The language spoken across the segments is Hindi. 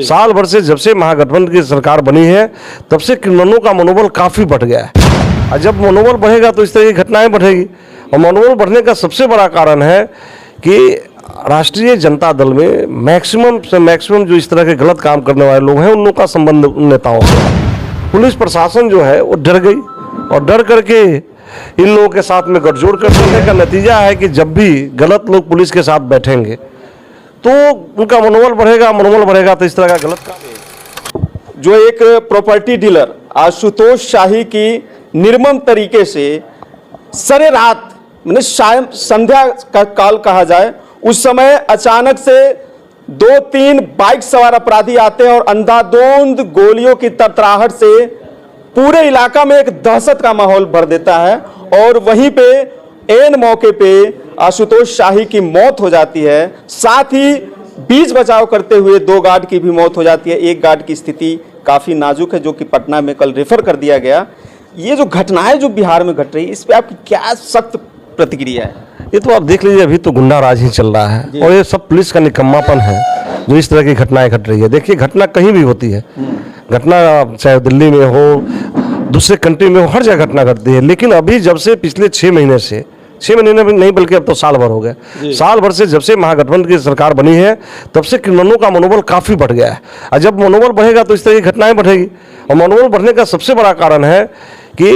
साल भर से जब से महागठबंधन की सरकार बनी है तब से किन्नरों का मनोबल काफी बढ़ गया है। और जब मनोबल बढ़ेगा तो इस तरह की घटनाएं बढ़ेगी। और मनोबल बढ़ने का सबसे बड़ा कारण है कि राष्ट्रीय जनता दल में मैक्सिमम से मैक्सिमम जो इस तरह के गलत काम करने वाले लोग हैं उन लोगों का संबंध उन नेताओं से। पुलिस प्रशासन जो है वो डर गई और डर करके इन लोगों के साथ में गठजोड़ कर देने का नतीजा है कि जब भी गलत लोग पुलिस के साथ बैठेंगे तो उनका मनोबल बढ़ेगा तो इस तरह का गलत काम। जो एक प्रॉपर्टी डीलर आशुतोष शाही की निर्मम तरीके से सरे रात मैंने शायद संध्या का काल कहा जाए उस समय अचानक से 2-3 बाइक सवार अपराधी आते हैं और अंधाधुंध गोलियों की तरतराहट से पूरे इलाका में एक दहशत का माहौल भर देता है। और वहीं पे एन मौके पे आशुतोष शाही की मौत हो जाती है। साथ ही बीच बचाव करते हुए 2 गार्ड की भी मौत हो जाती है। एक गार्ड की स्थिति काफी नाजुक है जो कि पटना में कल रेफर कर दिया गया। ये जो घटनाएं जो बिहार में घट रही है इस पे आपकी क्या सख्त प्रतिक्रिया है? ये तो आप देख लीजिए, अभी तो गुंडा राज ही चल रहा है और ये सब पुलिस का निकम्मापन है जो इस तरह की घटनाएं घट रही है। देखिए, घटना कहीं भी होती है, घटना चाहे दिल्ली में हो, दूसरे कंट्री में हो, हर जगह घटना घटती है। लेकिन अभी जब से पिछले 6 महीने से 6 महीने में नहीं बल्कि अब तो साल भर हो गया, साल भर से जब से महागठबंधन की सरकार बनी है तब से किन्नरों का मनोबल काफी बढ़ गया है। और जब मनोबल बढ़ेगा तो इस तरह की घटनाएं बढ़ेगी। और मनोबल बढ़ने का सबसे बड़ा कारण है कि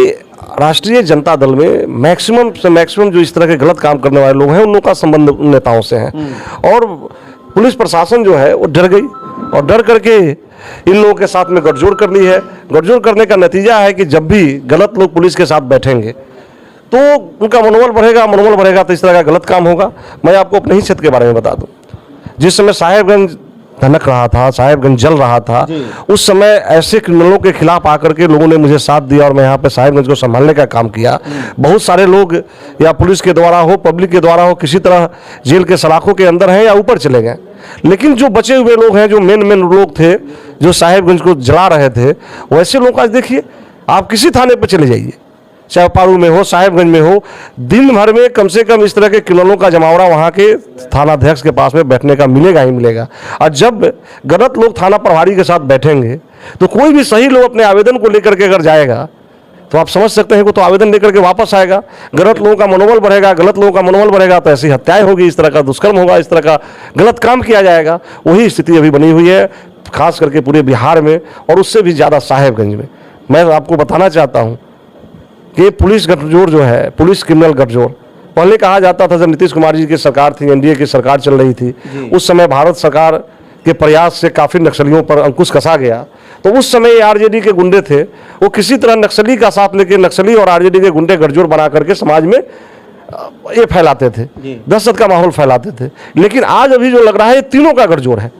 राष्ट्रीय जनता दल में मैक्सिमम से मैक्सिमम जो इस तरह के गलत काम करने वाले लोग हैं उन लोगों का संबंध उन नेताओं से है। और पुलिस प्रशासन जो है वो डर गई और डर करके इन लोगों के साथ में गठजोड़ कर ली है। गठजोड़ करने का नतीजा है कि जब भी गलत लोग पुलिस के साथ बैठेंगे तो उनका मनोबल बढ़ेगा तो इस तरह का गलत काम होगा। मैं आपको अपने ही क्षेत्र के बारे में बता दूं, जिस समय साहेबगंज धनक रहा था, साहेबगंज जल रहा था, उस समय ऐसे क्रिमिनलों के खिलाफ आकर के लोगों ने मुझे साथ दिया और मैं यहाँ पे साहेबगंज को संभालने का काम किया। बहुत सारे लोग या पुलिस के द्वारा हो, पब्लिक के द्वारा हो, किसी तरह जेल के सलाखों के अंदर हैं या ऊपर चले गए। लेकिन जो बचे हुए लोग हैं, जो मेन लोग थे जो साहेबगंज को जला रहे थे, वैसे लोग आज देखिए, आप किसी थाने पर चले जाइए, चाहे पारू में हो, साहेबगंज में हो, दिन भर में कम से कम इस तरह के क्रिमिनलों का जमावड़ा वहाँ के थानाध्यक्ष के पास में बैठने का मिलेगा ही मिलेगा। और जब गलत लोग थाना प्रभारी के साथ बैठेंगे तो कोई भी सही लोग अपने आवेदन को लेकर के अगर जाएगा तो आप समझ सकते हैं कि तो आवेदन लेकर के वापस आएगा। गलत लोगों का मनोबल बढ़ेगा तो ऐसी हत्याएं होगी, इस तरह का दुष्कर्म होगा, इस तरह का गलत काम किया जाएगा। वही स्थिति अभी बनी हुई है खास करके पूरे बिहार में और उससे भी ज़्यादा साहेबगंज में। मैं आपको बताना चाहता हूँ कि पुलिस गठजोड़ जो है, पुलिस क्रिमिनल गठजोड़, पहले कहा जाता था जब नीतीश कुमार जी की सरकार थी, एनडीए की सरकार चल रही थी, उस समय भारत सरकार के प्रयास से काफ़ी नक्सलियों पर अंकुश कसा गया। तो उस समय ये आरजेडी के गुंडे थे, वो किसी तरह नक्सली का साथ लेके नक्सली और आरजेडी के गुंडे गठजोड़ बना करके समाज में ये फैलाते थे, दहशत का माहौल फैलाते थे। लेकिन आज अभी जो लग रहा है ये तीनों का गठजोड़ है,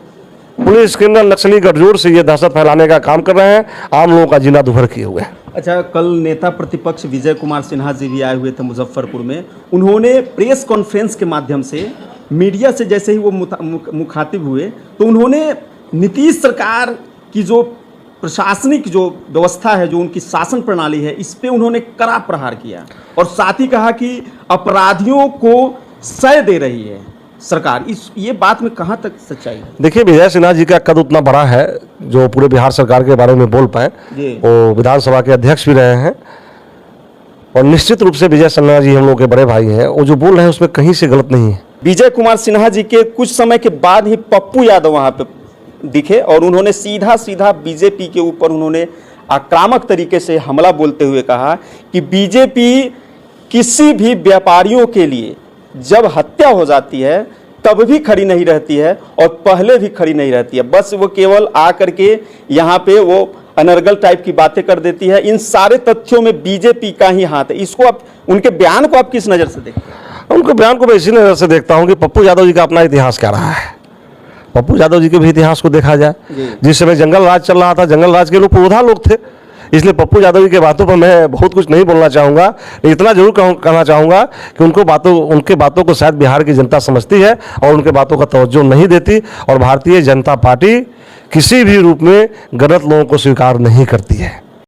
पुलिस क्रिमिनल नक्सली गठजोड़ से ये दहशत फैलाने का काम कर रहे हैं, आम लोगों का जीना दुभर किए हुए हैं। अच्छा, कल नेता प्रतिपक्ष विजय कुमार सिन्हा जी भी आए हुए थे मुजफ्फरपुर में। उन्होंने प्रेस कॉन्फ्रेंस के माध्यम से मीडिया से जैसे ही वो मुखातिब हुए तो उन्होंने नीतीश सरकार की जो प्रशासनिक जो व्यवस्था है, जो उनकी शासन प्रणाली है, इस पे उन्होंने कड़ा प्रहार किया और साथ ही कहा कि अपराधियों को सह दे रही है सरकार। ये बात में कहाँ तक सच्चाई है? देखिए, विजय सिन्हा जी का कद उतना बड़ा है जो पूरे बिहार सरकार के बारे में बोल पाए। वो विधानसभा के अध्यक्ष भी रहे हैं और निश्चित रूप से विजय सिन्हा जी हम लोग के बड़े भाई हैं। वो जो बोल रहे हैं उसमें कहीं से गलत नहीं है। विजय कुमार सिन्हा जी के कुछ समय के बाद ही पप्पू यादव वहां पे दिखे और उन्होंने सीधा बीजेपी के ऊपर उन्होंने आक्रामक तरीके से हमला बोलते हुए कहा कि बीजेपी किसी भी व्यापारियों के लिए जब हत्या हो जाती है तब भी खड़ी नहीं रहती है और पहले भी खड़ी नहीं रहती है। बस वो केवल आकर के यहाँ पे वो अनर्गल टाइप की बातें कर देती है। इन सारे तथ्यों में बीजेपी का ही हाथ है। इसको आप, उनके बयान को आप किस नज़र से देखते हैं? उनके बयान को मैं इसी नज़र से देखता हूँ कि पप्पू यादव जी का अपना इतिहास क्या रहा है। पप्पू यादव जी के भी इतिहास को देखा जाए, जिस समय जंगल राज चल रहा था, जंगल राज के लोग पुरोधा लोग थे, इसलिए पप्पू यादव जी के बातों पर मैं बहुत कुछ नहीं बोलना चाहूँगा। इतना जरूर कहना चाहूँगा कि उनके बातों को शायद बिहार की जनता समझती है और उनके बातों का तवज्जो नहीं देती और भारतीय जनता पार्टी किसी भी रूप में गलत लोगों को स्वीकार नहीं करती है।